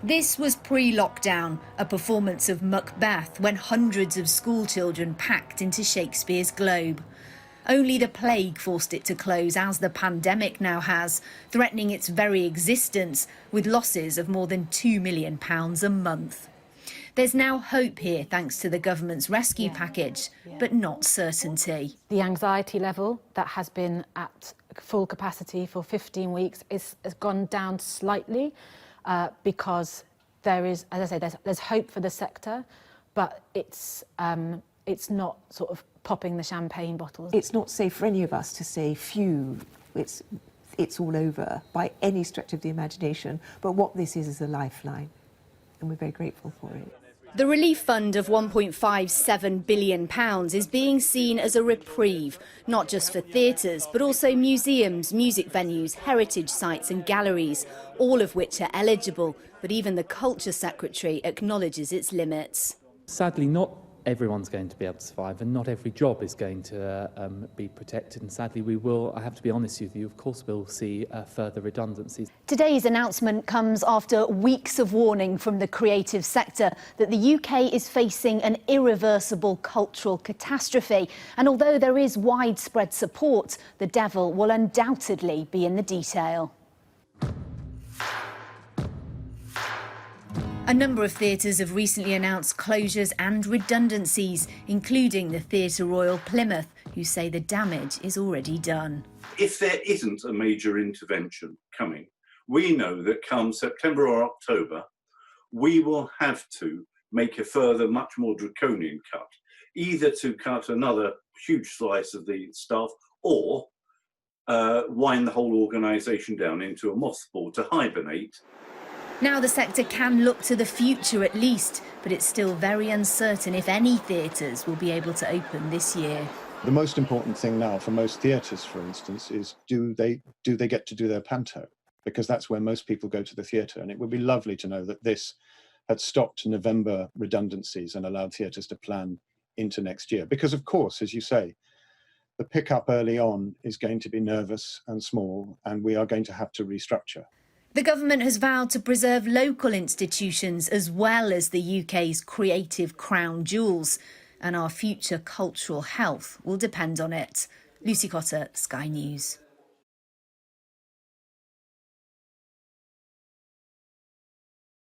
This was pre-lockdown, a performance of Macbeth when hundreds of school children packed into Shakespeare's Globe. Only the plague forced it to close, as the pandemic now has, threatening its very existence with losses of more than £2 million a month. There's now hope here thanks to the government's rescue package, but not certainty. The anxiety level that has been at full capacity for 15 weeks has gone down slightly because there is, as I say, there's hope for the sector, but it's not sort of popping the champagne bottles. It's not safe for any of us to say, phew, it's all over by any stretch of the imagination. But what this is a lifeline, and we're very grateful for it. The relief fund of £1.57 billion is being seen as a reprieve, not just for theatres, but also museums, music venues, heritage sites and galleries, all of which are eligible. But even the Culture Secretary acknowledges its limits. Sadly, not everyone's going to be able to survive, and not every job is going to be protected. And sadly, we will, I have to be honest with you, of course we'll see further redundancies. Today's announcement comes after weeks of warning from the creative sector that the UK is facing an irreversible cultural catastrophe. And although there is widespread support, the devil will undoubtedly be in the detail. A number of theatres have recently announced closures and redundancies, including the Theatre Royal Plymouth, who say the damage is already done. If there isn't a major intervention coming, we know that come September or October, we will have to make a further, much more draconian cut, either to cut another huge slice of the staff or wind the whole organisation down into a mothball to hibernate. Now the sector can look to the future at least, but it's still very uncertain if any theatres will be able to open this year. The most important thing now for most theatres, for instance, is do they get to do their panto? Because that's where most people go to the theatre, and it would be lovely to know that this had stopped November redundancies and allowed theatres to plan into next year. Because of course, as you say, the pickup early on is going to be nervous and small, and we are going to have to restructure. The government has vowed to preserve local institutions as well as the UK's creative crown jewels, and our future cultural health will depend on it. Lucy Cotter, Sky News.